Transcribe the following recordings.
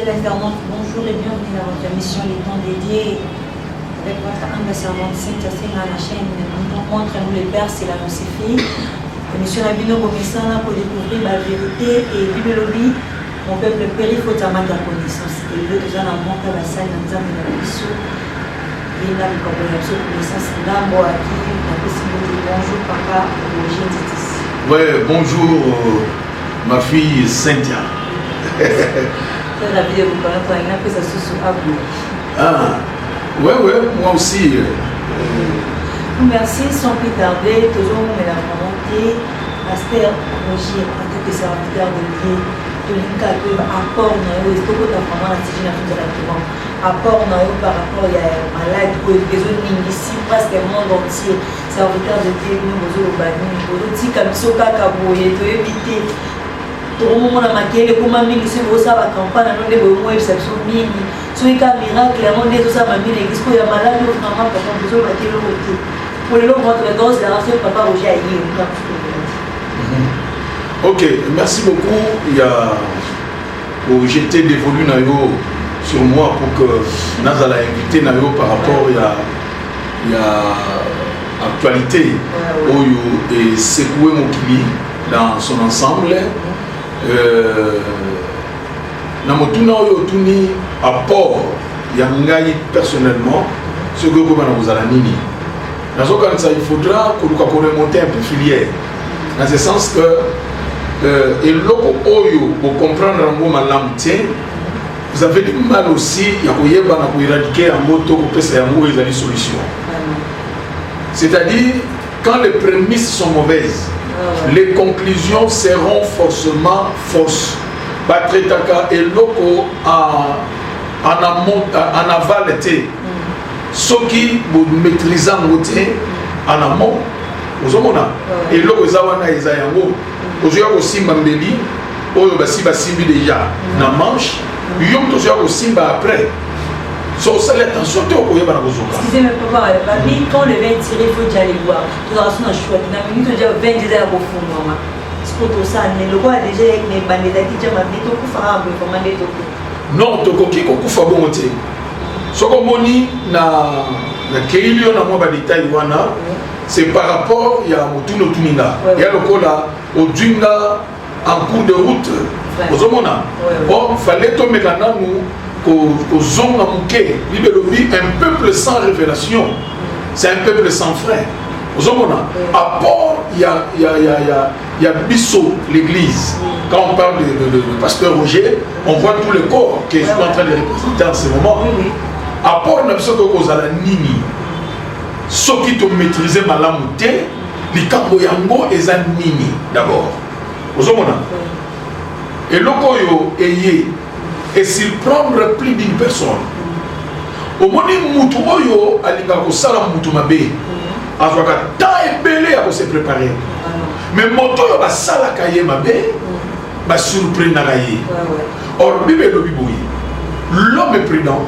Fidèle internaute, bonjour et bienvenue dans votre émission Les Temps dédiés avec votre humble servante Cynthia Senga à la chaîne Montre-nous les Pères, c'est la Nocéphie. Émission à Bino Bomessana pour découvrir la vérité et Bibelobi, mon peuple péri, faut avoir ta connaissance. Et le déjà dans mon père, la salle, dans le zame de la mission, et là, le compréhension, connaissance, là, moi, qui, la possibilité, bonjour, papa, Roger Titis. Ouais, bonjour, ma fille Cynthia. La vidéo, vous connaissez, on a fait ça sous Abou. Ah, ouais, moi aussi. Merci, sans plus tarder, toujours on met la volonté, Pasteur Roger, en tant que serviteur de Dieu, de l'incarner apport dans eux, est-ce que vous avez vraiment la tige dans toute la demande, apport dans eux par rapport à la maladie, pour les besoins ici, presque le monde entier, serviteur de Dieu, nous vous avez banni, vous avez dit comme ça, cacaboye, vous éviter. Tout le monde a marqué, comme Mamie, si vous avez la campagne, nous devons avoir une exception mini. Si vous avez un miracle, on est tous à Mamie, l'église, il y a malade, vous avez vraiment besoin de marquer le côté. Pour les gens, votre dose, la race, papa Roger a eu. Ok, merci beaucoup. Il y a j'étais dévolu sur moi pour que Nazala invité par rapport à l'actualité et secouer mon kili dans son ensemble. Namotuna oyo tuni apport yangai personnellement ce que vous avez nini. Dans ce cas, il faudra qu'on remonte un peu filière. Dans ce sens que et loko oyo pour comprendre un mot malamté, vous avez du mal aussi à éradiquer un mot pour passer un mot et des solutions. C'est-à-dire quand les prémices sont mauvaises, les conclusions seront forcément fausses. Batretaka et loko en aval était. Ce qui maîtrisent en amont, vous avez et loko zawana ezayango, vous avez aussi Mambeli, oyo basi déjà na manche, yom to avez aussi après. So ça l'attention te okoye bana bozoka. Excusez-moi papa, quand le vin tiré, il faut déjà aller boire. Tu dois rester dans chouette. Na minute déjà 20 déjà au fond maman. C'est pour tout ça, le roi déjà avec les bandits qui déjà m'a dit tout faire un peu comment des tout. Non, to koki ko kufa bon te. Soko moni na keilio na mwa ba détail wana, c'est par rapport ya mutuno tuninga. Ya lokola odjinga en cours de route. Ozomona. Bon, fallait to mekana nous zonga muke, un peuple sans révélation, c'est un peuple sans frein. Ozomona. À part il y a Bissot, l'église. Quand on parle de pasteur Roger, on voit tout le corps que je suis en train de représenter en ce moment. À part na biso ko kozala nini, soki to maîtriser malamu te, likambo yango eza nini d'abord. Ozomona. Et lokoyo eye et s'il prend plus d'une personne. Au moment où mutu oyo alinga ko sala mutu mabe, azwaka ta ebele ya ko se préparer. Mais moto yo ba sala kaye mabe, ba surprendre kaye. Or bibe lo biboyi. L'homme est prudent.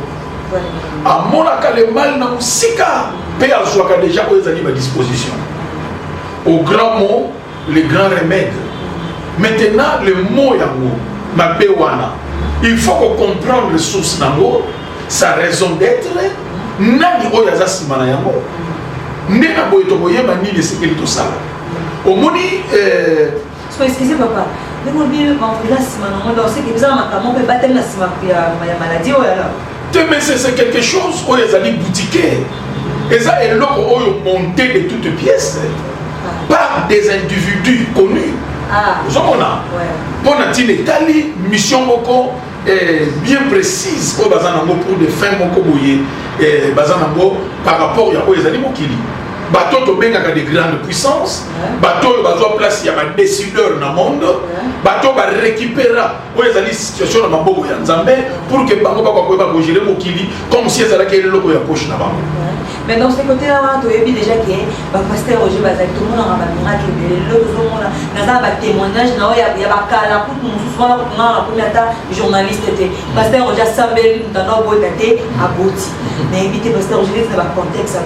À mon le mal na musika pe azwaka déjà ko ezali ba disposition. Au grand mot, les grands remèdes. Maintenant le mot yango mabe wana. Il faut qu'on comprenne les sources d'ango, sa raison d'être. Nani oyaza simana yango. Nena boyeto boyeba ni de sécurité ça. Au moni excusez papa. Nous bien quand vous la simana on doit que bizarre makamon peut battre la simana ya maladie ou là. Mais c'est quelque chose oyazali boutiquer. Et ça est loko oyo monté de toutes pièces par des individus connus. Vous avez pour Tali, mission moko bien précise pour des fins moko par rapport à des mokili. Bateau to benga des grandes puissances, bateau bazo place il y a des décideurs dans le monde, bateau va récupérer les situations dans maboko ya Nzambe pour que bango ba gérer mokili comme si ça la que loko ya poche na bango. Mais dans ce côté-là, tu as vu déjà que le pasteur Roger Bazak, tout le monde a un miracle, il y a un témoignage, il y a un cas, souvent, la première journaliste était pasteur Roger Sambel, nous avons beau être à Boti. Mais éviter pasteur Roger, c'est un contexte.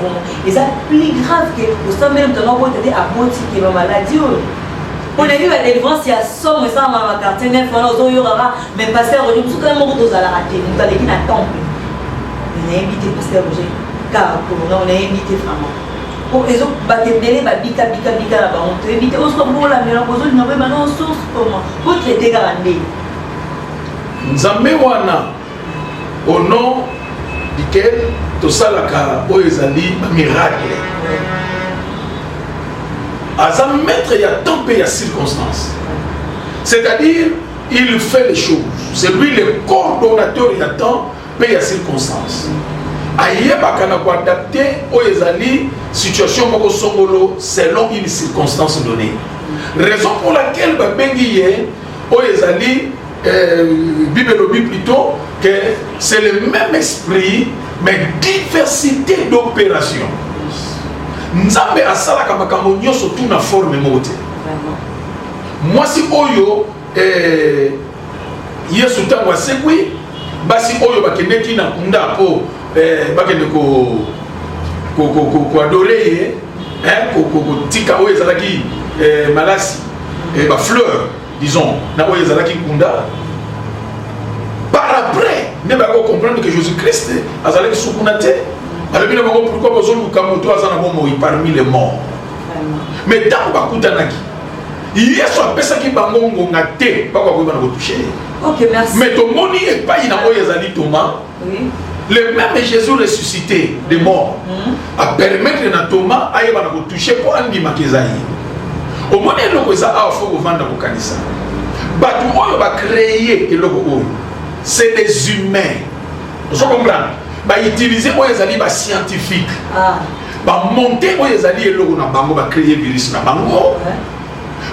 Et ça, plus grave que le Sambel, nous avons beau être à Boti, qui est ma maladie. On a vu la délivrance, il y a somme, ça m'a quartier neuf, mais pasteur Roger, tout le monde a raté, nous allons dire à temple. On a invité pasteur Roger, car on a invité vraiment. Pour les autres, bika là-bas, on t'a invité, on se comprend la meilleure chose, on a vraiment une source comment pour traiter Garandé. Nzambe wana, au nom duquel tout ça la Oezali, un miracle. Azam maître, il y a temps et il y a circonstances. C'est-à-dire, il fait les choses. C'est lui le coordonnateur, il y a temps et il y a circonstances. Aïe, bakana ko adapter Oezali, situation moko songolo selon une circonstance donnée. Raison pour laquelle Babengi Oezali, Bible plutôt, que c'est le même esprit, mais diversité d'opérations. Nzambe asalaka makambo nyonso tout na forme mote. Moi si oyo Yesu tango asekwi basi oyo bakendeki na kunda po bakende ko adorer ko tika oyo ezalaki malasi ba fleur disons na oyo ezalaki kunda. Par après ne ba ko comprendre que Jésus-Christ azalaki sukunate. Alors, pourquoi vous avez parmi les morts? Mais tant que vous avez il y a soit personne qui va toucher. Ok, merci. Mais ton moni est pas inavoué Thomas. Le même Jésus ressuscité des morts a permettre à Thomas à toucher pour Andi Makezaï. Au moment où il a vendre au Kanisa, il va créer c'est des humains. Vous comprenez? Utiliser les scientifiques, monter les bango, créer virus na bango.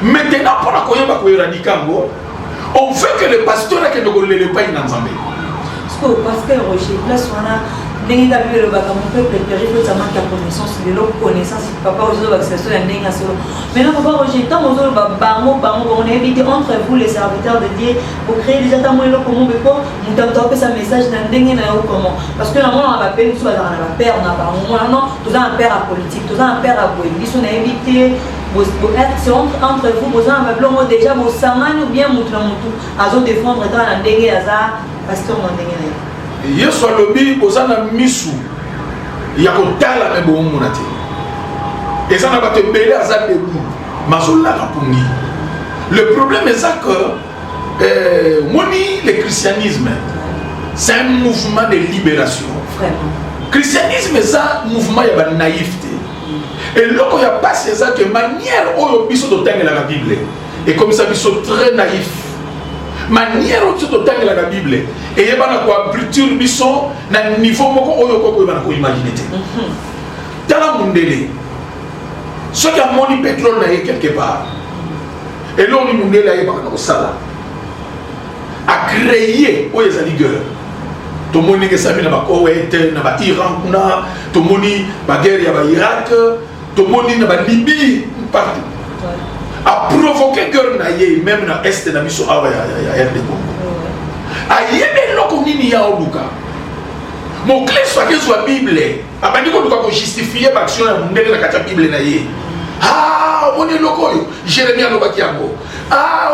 Maintenant, pour on veut que le pasteur ne le pas dans Zambie. Parce que pasteur Roger, place on a des gars qui le mon peuple périphérie ça manque de connaissance, de l'eau connaissance, papa Roger va que soit un dingue à solo. Maintenant papa Roger, tant on on est invité entre vous les serviteurs de Dieu pour créer des attentes là comment on peut nous donner ça message dans dingue na comment parce que là on va appeler nous soit dans la père on a pas non tout un père à politique, tout un père à boire. Ils sont invités c'est entre vous, vous avez déjà vos samans ou bien vous avez défendre dans la dingue à pasteur dans dingue. Yesu alobi ozana misu ya kotala me bo monate ezana ba te belé aza debout mazola kapungi. Le problème est ça que moni le christianisme c'est un mouvement de libération. Vraiment. Christianisme c'est un mouvement ya ba naïveté. Et là il y a pas c'est ça que manière oyo biso to tangela la Bible et comme ça biso très naïf. Manière au-dessus de la Bible et il y a quoi culture biso na niveau moko oyo ko ba ko imaginer dans la mondele ce qui a moni pétrole na quelque part et là on mondele ya ba ko sala a créer oyo za ligueur to moni que ça na ba Koweït na ba Iran kuna to moni ba guerre ya ba Irak to moni na ba Libye partout a provoqué guerre na ye même na est na biso awa ya RD Congo a yebe loko nini ya oluka mon clé soit que soit Bible abandi ko luka ko justifier action ya ndenge na kata Bible na ye on est loko yo Jérémie alobaki yango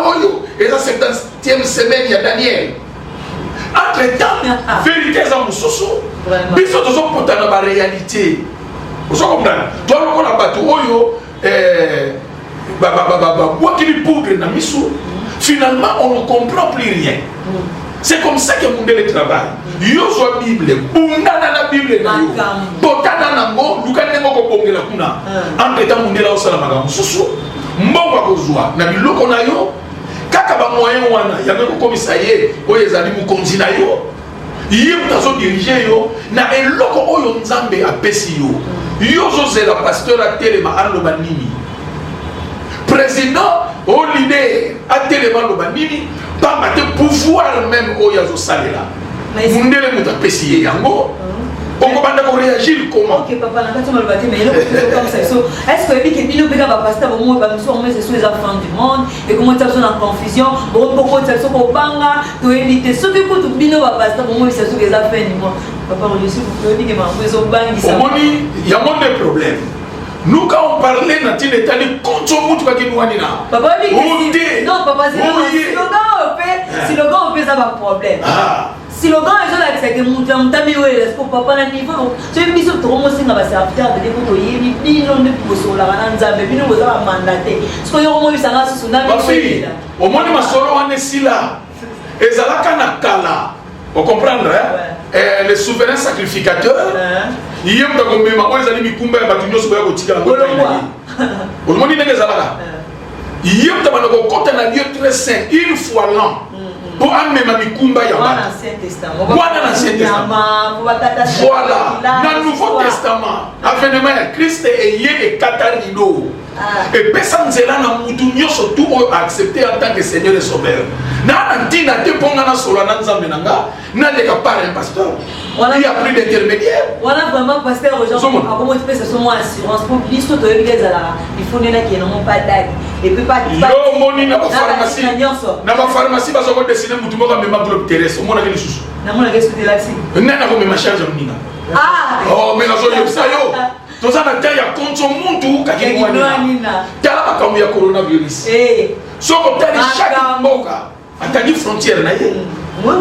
oyo eza 70e semaine ya Daniel entre temps vérité za musoso biso tozo potana ba réalité vous comprenez toi loko na bato oyo finalement on ne comprend plus rien. C'est comme ça que Mundele travaille. Yo soit Bible, bundana na Bible na yo. Botana nango, lukanengo ko bongela kuna. Entre temps Mundela osala magamu susu, mbongo kozwa na biloko na yo. Kaka ba moyen wana, ya ko komisa ye, oyo ezali mu konzina yo. Yé mutazo diriger yo na eloko oyo Nzambe apesi yo. Yo zo zela pasteur a telema aloba nini. Président au leader a tellement le banini pas de pouvoir même au yazo salela mundele muta pesi yango on va réagir comment OK papa na kati malobati mais le comme ça est-ce que bi ke bino bega ba pasteur au moins ba nous on met c'est les enfants du monde et comment ça sont en confusion bon pourquoi ça sont ko banga to éviter ce que pour bino ba pasteur au moins c'est sur les affaires du monde papa je suis pour que bi ke ma maison bangi ça il y a mon problème Nous, quand on parlait, on était allé contre le monde qui nous a dit papa, non, papa, si le gars, on fait ça, pas de problème. Si le gars est là, c'est que mon tami, est-ce que papa n'a niveau, tu es mis sur ton mot, c'est un serviteur de l'écoute, il y a une pousson, la ranza, mais nous avons mandaté. Ce qu'on y a au moins, ça va se sonner. Au moins, ma solo, on est si là. Et ça là, Kanakala. Vous comprenez, les souverains sacrificateurs, il y a un peu de temps, ils allaient me couper, ils allaient me couper, il y a un peu de lieu très saint, une fois l'an, pour amener ma mikumba yama. Voilà l'Ancien Testament. Voilà, dans le Nouveau Testament, l'avènement de Christ est lié et Katarido. Et personne n'est là dans le monde, surtout accepté en tant que Seigneur et Sauveur. Il y a plus d'intermédiaire. Voilà vraiment pasteur aux gens. Comment tu fais ce moment assurance pour l'histoire de l'église là. Il faut qu'il n'ont pas d'aide. Et puis pas. Yo moni na pharmacie. Na pharmacie parce qu'on dessine mutu mo ka mema globe terrestre. Mona ke lisusu. Na mona ke suti là si. Nana ko mema charge mninga. Ah. Oh mais na zo yebisa yo. Toza na taya contre muntu ka ke mwana. Tala ka ya coronavirus. Soko tali chaque mboka. Atani frontière na ye.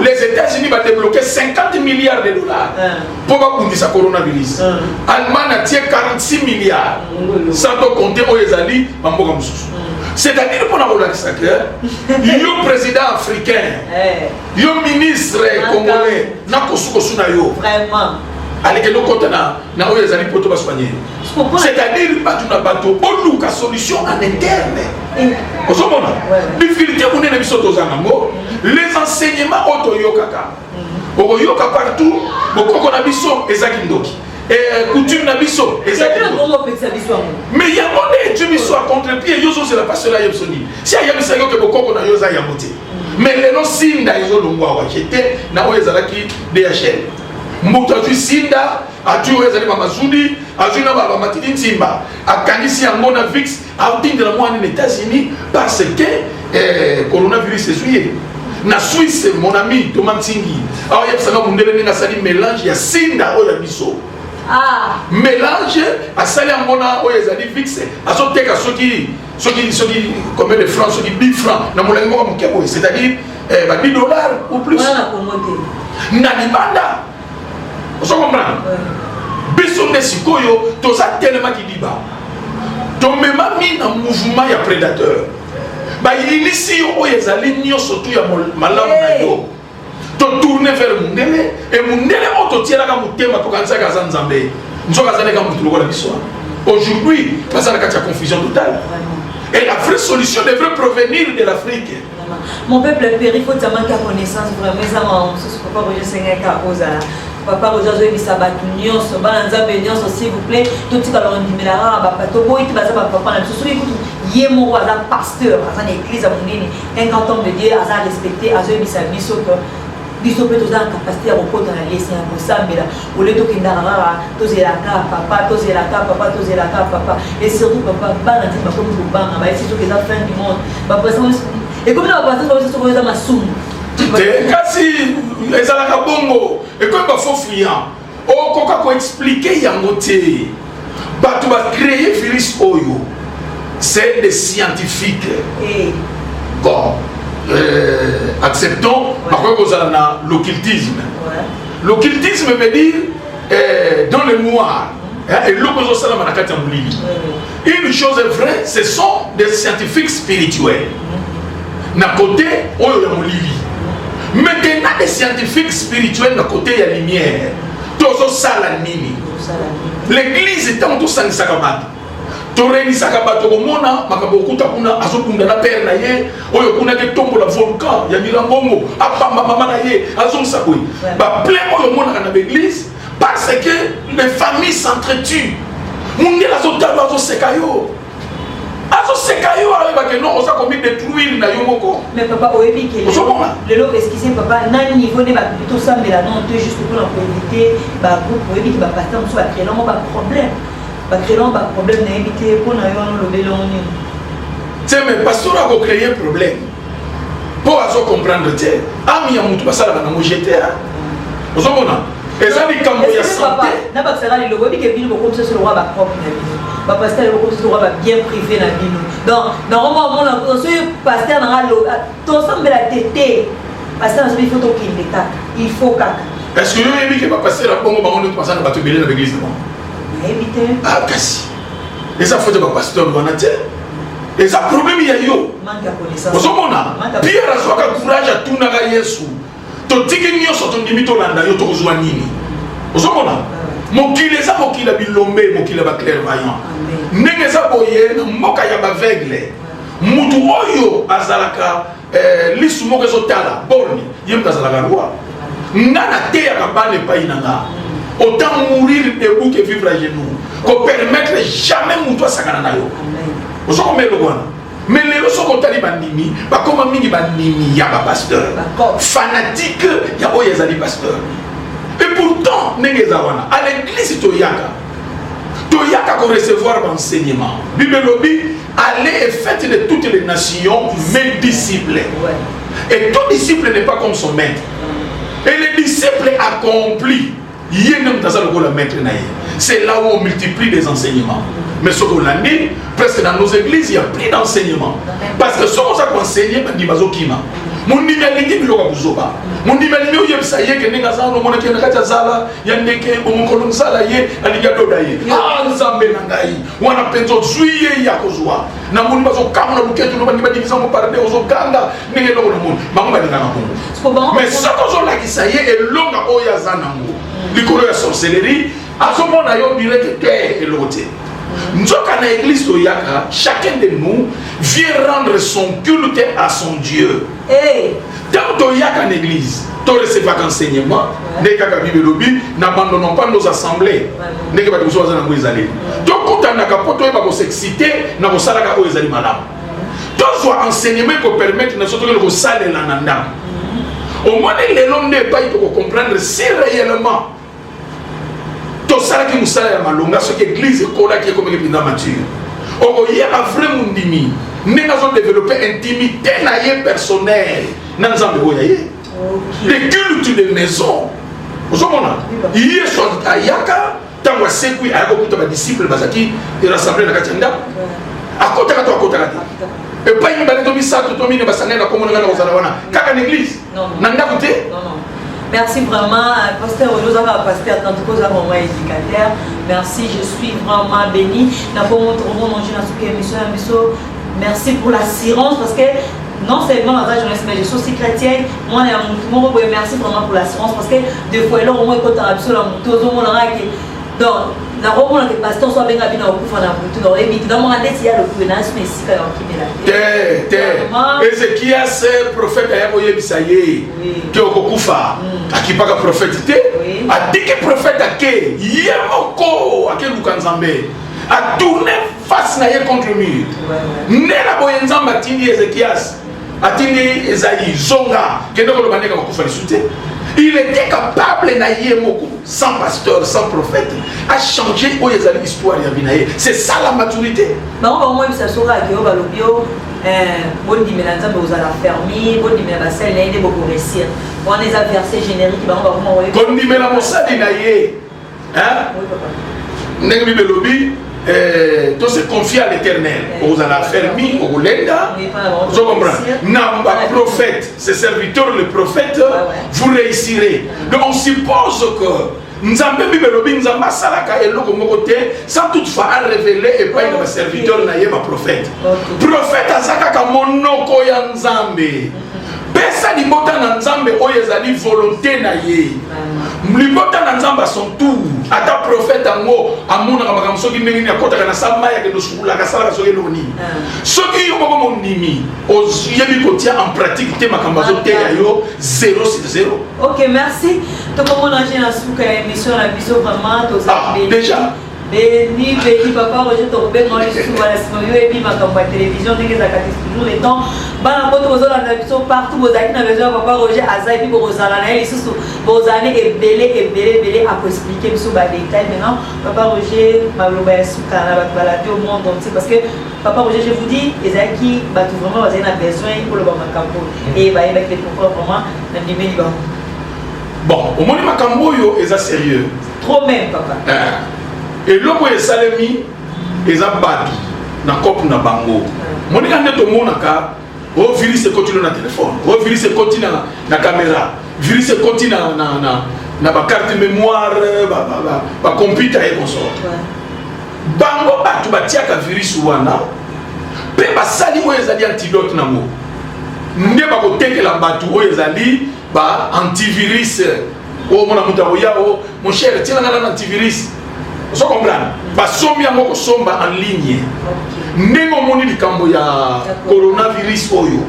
Les États-Unis vont débloquer 50 milliards de dollars pour le coronavirus. L'Allemagne a tiré 46 milliards. Sans compter aux États-Unis, c'est-à-dire pour la sacrée, il y a un président africain, il y a un ministre congolais, vraiment. Allez que nous comptons na aux États-Unis pour tout soigner. C'est-à-dire que tu as une solution en interne. Difficulté pour les enseignements autoyokaka. Oyoka partout, beaucoup na biso ezaki ndoki. Et coutume na biso ezaki. Mais il y a des études biso à contre-pied, yozo c'est la passion la yebsoni. Si il y a bisa yo que beaucoup na yoza ya moté. Mais les non sinda izo longwa wa j'étais na oyezalaki DHL. Mbuto tu sinda atu oyezali ba mazudi, atu na ba matidi ntimba. Akangisi yango na VIX, autindela moi en États-Unis parce que coronavirus est suivi. Na Suisse, mon ami Thomas Tingi, alors il y a ça un mélange, il y a Sinda ou il y a Bisso. Mélange, à Salé en Mona ou il y a des VIX, à ce ceux qui combien de francs, ceux qui 10 francs, c'est-à-dire 10 dollars ou plus. Nanibanda, vous comprenez? Bisso Nesikoyo, tout ça tellement qui dit bas. Donc, même mis un mouvement, il y a prédateur. Bah il ici où ils alignent surtout ya malamu na yo to tourner vers mundele et mundele auto tiela ka mutema to kanza ka zanzambe nzoka zale ka mutu lokola biso aujourd'hui parce que la confusion totale et la vraie solution devrait provenir de l'Afrique. Mon peuple péri faut tellement qu'à connaissance vraiment ça m'a ce papa Roger Senga Ozala papa Roger Bisaba nyonso banza nyonso s'il vous plaît tout ce alors ndimela ba to boy ti baza papa na tout il est mon pasteur à l'église à Mounini un grand homme de Dieu à respecter à Bisaba biso biso peut tous en capacité à reporter dans les siens pour ça mais là au lieu de kindara tous la papa tous la papa et surtout papa banati ba comme banga ba c'est tout que ça fin du monde ba et comme là pasteur ba c'est ça masum kasi ezalaka bongo et comme ba faux friand o koka ko expliquer yango te ba tu vas créer virus oyo c'est des scientifiques bon acceptons après que vous avez l'occultisme l'occultisme veut dire dans le noir et l'opposition à la une chose est vraie ce sont des scientifiques spirituels d'un côté on y a Molili. Maintenant, des scientifiques spirituels d'un côté, il y a la lumière. Tozo salanini. L'église est en tout sang sakabat. Toreni sakabat au mona, makabokuta kuna, azokunda na père na ye, oyo kuna ke tombo la volcan, ya milangongo, apamba mama na ye, azon sakoui. Ba plein oyo mona kana l'église parce que les familles s'entretuent. Mungi la zotalo azo sekayo. Azo sekayo avec que non on a commis détruire na yomoko. Mais papa oyebi ke le lo excusez papa na niveau ne ba plutôt ça mais là non juste pour éviter ba groupe oyebi ki ba pasteur so ba créer non ba problème. Ba créer non ba problème na éviter pour na yo no lobelo ni. C'est mais pasteur a créé un problème. Pour azo comprendre te ami ya mutu basala na mo GTA. Ozomona. Et ça dit quand il y a santé. Na ba sera le oyebi ke bino comme ça sur le roi ba propre na bino. pasteur bien privé na bino. Donc normalement on ce pasteur na to semble la tête. Pasteur il faut qu'il l'état. Il faut kaka. Est-ce que vous avez dit que pasteur a bongo bango passer na bato belé na l'église non? Éviter. Ah kasi. Et ça faut de pasteur bonate. Et ça problème il y a yo. Manque de connaissance. Vous avez Pierre a soika courage à tout naga Yesu. To tiki nyo so to ndimito landa yo to kozwa nini. Vous avez mokili eza mokili bilombe mokili ba clairvoyant. Ndenge za boye mboka ya baveugle. Mutu oyo azalaka lisu moko ezotala boni yemka azalaka roi. Ngana te ya kabane pa inanga. Autant mourir debout que vivre à genoux. Qu'on permettre jamais mutu asakana na yo. Vous avez mais les gens qui ont été bandimi, comme mingi bandimi, il y a un pasteur. Fanatique, il y a un pasteur. Et pourtant, à l'église, Toyaka qu'on recevoir l'enseignement. Bible lobi, allez et faites de toutes les nations mes disciples. Et tout disciple n'est pas comme son maître. Et les disciples accomplis, c'est là où on multiplie les enseignements. Mais ce qu'on a dit, presque dans nos églises, il n'y a plus d'enseignement. Parce que ce qu'on a enseigné, c'est que mon dit mon dit ça y est que nenga zalo mona ke nakata zala yandeke bomokolo zala ye aligato daye nzambe nangai wana penzo zuye ya kozwa na moni bazo kamna buketu no bandi badivisa mo parade ozo ganga nenge lo na moni bango badinga na bongo mais ça kozo la ki ça y est elonga oya zanango likolo ya sorcellerie azomona yo direct te elote. Nzoka na église toyaka, chacun de nous vient rendre son culte à son Dieu. Dans toyaka en église, tu recevras l'enseignement, n'abandonnons pas nos assemblées. Tu s'exciter, tu dois enseignement pour permettre de nous saler l'ananda. Au moins, les hommes n'est pas pour comprendre si réellement. Tout ça qui nous sert à malonga, ce que l'église est comme une mature. Il y a un vrai mundimi. Nous avons développé intimité personnelle. Nous avons les cultes de maison. Vous savez, il y a des ayaka, tant que c'est qu'il y a des disciples qui sont rassemblés dans la Katianda. À côté de toi, et pas une balle de missa, tout le monde est bassané, la communauté dans l'église. Non. Merci vraiment, pasteur, nous avons un pasteur, tant que nous avons un éducateur. Merci, je suis vraiment béni. Merci pour l'assurance parce que non seulement dans la journée, mais je suis aussi chrétienne. Moi, merci vraiment pour l'assurance parce que des fois, là, on est content donc, la robe que pasteur soit bien habillé au coup dans les mythes. Dans mon adresse, il y a le gouvernement, mais si quand on est Ézéchias, c'est prophète à Yaboye Bisaye, qui est au Koufa, à qui pas prophétité, a dit que prophète à qui, Yamoko, à qui Lukanzambe, a tourné face contre le mur. Né la Boyenzamba, Tini Ézéchias, a Tini Esaïe, Zonga, qui est dans le Banega au Koufa de soutien. Il était capable, sans pasteur, sans prophète, à changer l'histoire. C'est ça la maturité. Mais on va moins ça sera que on va le bio. Bon dimanche, vous allez fermer. Bon dimanche, c'est l'un des beaucoup réussir. On les a versés génériques. On va vraiment. Bon dimanche, ça dinaye. Hein? Oui papa. N'engmi belobi. Tout se confie à l'éternel. Vous allez fermer, vous l'enda. Vous comprenez? Namba prophète, ses serviteurs, le prophète, vous réussirez. Donc on suppose que Nzambe bibelobi Nzamba salaka eloko mokote sans toutefois révéler et pas un serviteur na yeba prophète. Prophète azaka ka monoko ya Nzambe. Pesa libota na Nzambe oyo ezali volonté na ye. Libota na Nzamba son tour. Ata prophète ango amuna kama soki ndenge ni akota kana sama ya kendo sukula ka sala soki loni. Soki yo moko monimi oyebi kotia en pratique te makamba zo te ya yo 0 sur 0. OK, merci. To komo na jena suka émission la biso vraiment to za déjà béni papa Roger to be ngoli su wala sino yo ebi makamba télévision ndenge za kati toujours le temps bana poto bozola na biso partout bozaki na besoin papa Roger azai bi bozala na lisusu bozane ebele à expliquer biso ba détail maintenant papa Roger maloba ya suka na ba balade au monde entier parce que papa Roger je vous dis ezaki ba tout vraiment bazali na besoin pour le makambo et ba avec les pourquoi vraiment na ndimeli ba bon au moins makambo yo eza sérieux trop même papa et l'homme est salami eza batu na couple na bango moninga nde tomonaka o virus continue na téléphone o virus continue na caméra virus continue na ba carte mémoire ba computer et consort bango batu batiaka virus wana pe basali oyo ezali antidote nango nde bakotekela batu oyo ezali ba antivirus o mona muta oya o mon cher tiens na antivirus so comprendre basombi yango kosomba en ligne ndenge omoni likambo ya coronavirus oyo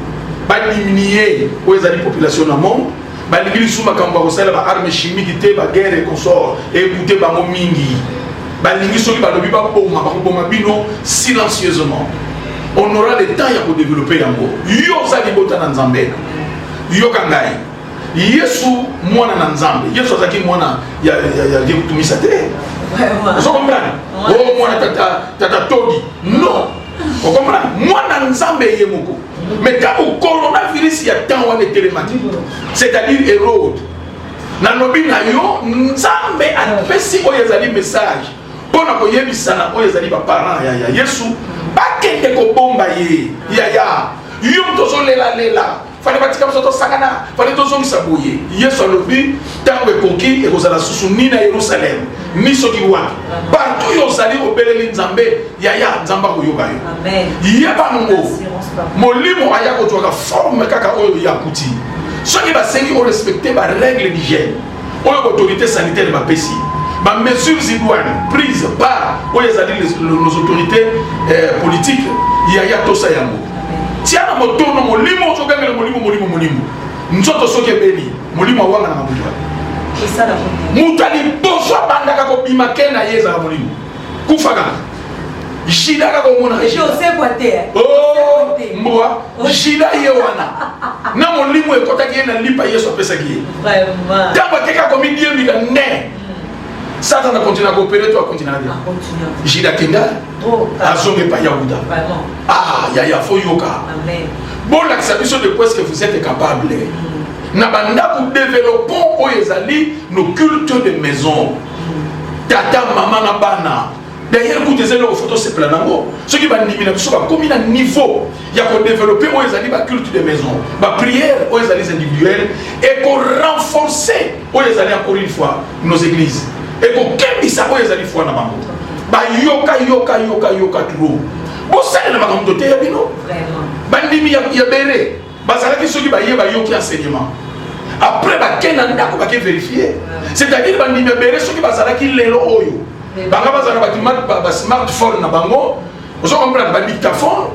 badiminie oyo ezali population na monde balingi lisu makambo ya kosala ba arme chimique te baguerre et consort ekute bango mingi balingi soki balobi bakoboma bino silencieusement on aura le temps ya kodévelopper yango yo ozali bota na nzambe yoka ngai yesu mwana na nzambe yesu azalaki mwana ya kutumisa te ozo comprendre o mwana tata togi non o comprendre mwana nzambe ye moko mais quand le coronavirus ya temps wana etelemaki c'est-à-dire Hérode nalobi na yo nzambe apesi oyo ezali message mpona koyebisana oyo ezali baparent ya yesu bakende kobomba ye yaya yo tozolela fale batika biso tosangana fale tozongisa boye yesu alobi ntango ekoki ekozala susu ni na yerusalem ni soki wapi bato oyo ozali obeleli nzambe yaya nzambe akoyoka yo yeba mongo molimo aya kozwaka forme kaka oyo yakuti soki basengi orespecte barègle d'hygiène oyo autorité sanitaire bapesi bamesures idoine prise par oyo ezali nos autorités politiques yaya tosa yango tiana motono molimo ozogangela molimo nzoto soki ebeli molimo awanga na mabutu mutu aliboso abandaka kobima ke na ye ezala molimo kufaka shida kaka omona mboa shida ye wana na molimo ekotaki ye na lipa yesu apesaki ye ntango akeka komidiembika ne Satan a continué à coopérer, toi continue à dire. J'ai kenda. Azonge pa yaouda. Ah, yaya fo yoka. Bon, l'acceptation de quoi est-ce que vous êtes capable. Nabanda pour développer oyezali nos cultes de maison. Tata, maman, nabana. D'ailleurs, vous désirez les photos, c'est plein d'amour. Ce qui va nous comme un niveau, il y a qu'on développer oyezali la culte de maison, la prière oyezali individuelle et qu'on renforcer oyezali encore une fois nos églises. Et qu'on kembisa oyezali foi na bango. Ba yoka trop. Bon ça na bango te yabino. Vraiment. Bandimi ya bere. Bazala ki soki ba yeba yoki enseignement. Après ba kena ndako ba ke vérifier. C'est-à-dire bandimi ya bere soki bazala ki lelo oyo. Banga bazala ba smartphone na bango. Vous comprenez ba dictaphone.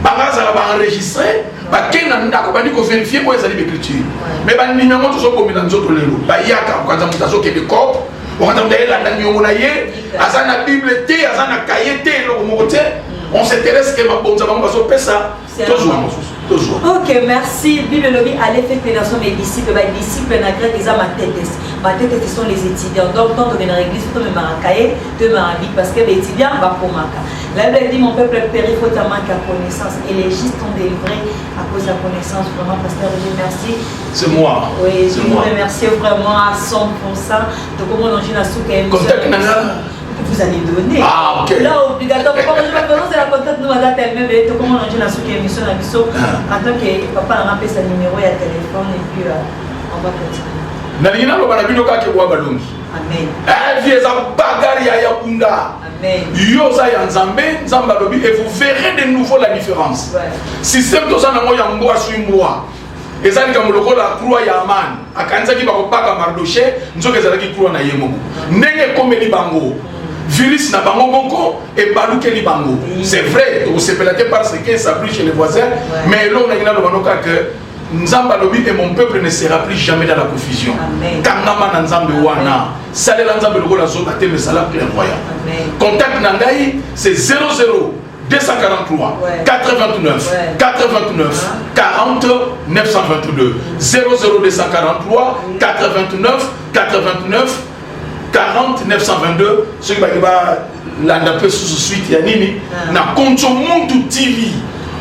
Banga bazala ba enregistrer. Ba kena ndako ba ko vérifier oyezali l'écriture. Mais bandimi ya moto so komela nzoto lelo. Ba yaka kwa zamuta so ke de corps. On a Bible, on s'intéresse que ma bonne ça. Toujours. Ok, merci. Bible lobby, allez faire pénation mes disciples. Mes disciples, ma tête, ce sont les étudiants. Donc, quand on vient dans l'église, tu me marcailler, tu me marquer parce que les étudiants vont pour marquer. La Bible dit mon peuple périt faute à manque à connaissance et les justes sont délivrés à cause de la connaissance. Vraiment, pasteur, je merci. C'est moi. Oui, je vous remercie vraiment à 100%. Donc, comment on a souke. Contact vous allez donner. Ah, ok. Là, obligatoire. C'est la contact nous a elle-même. Comment on a souke émission la mission en tant que papa a rappelé sa numéro et téléphone et puis on va continuer. Nalina lo banabino ka ke bwa balongi. Amen. Vieza bagari ya yakunda. Amen. Yoza ya nzambe, nzamba lobi et vous verrez de nouveau la différence. Ouais. Système to sana ngo ya mboa swimboa. Ezali ka moloko la croix ya amani. Akanza ki bakopaka mardoché, nzoke ezalaki croix na yemo. Ndenge komeli bango. Virus na bango moko et balukeli bango. C'est vrai, on s'est pélaté parce que ça brille chez les voisins, mais là on a gagné le banoka que Nzamba lobi et mon peuple ne sera plus jamais dans la confusion. Kangama na Nzambe wana. Salela Nzambe logo la zone atteint le salaire clairvoyant. Contact Nangai c'est 00 243 89 89 40 922 00 243 89 89 40 922 ce qui va landa peu sous suite ya nini na Konto Muntu TV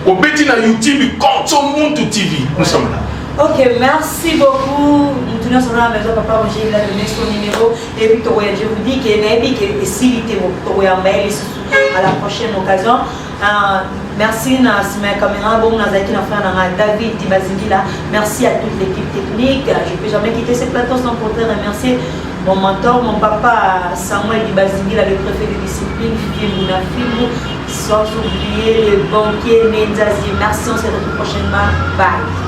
au beti na YouTube Konto Muntu TV nous sommes là. Ok, merci beaucoup. nous sommes à la maison, papa, j'ai donné son numéro. Et puis, je vous dis que s'il était à la prochaine occasion. Merci à ma caméra, David Dibazingila. Merci à toute l'équipe technique. Je ne peux jamais quitter ce plateau sans pourtant remercier mon mentor, mon papa Samuel Dibazingila, le préfet de discipline, Vivien Bounafilou, sans oublier le banquier Menzazi. Merci, on se retrouve prochainement. Bye.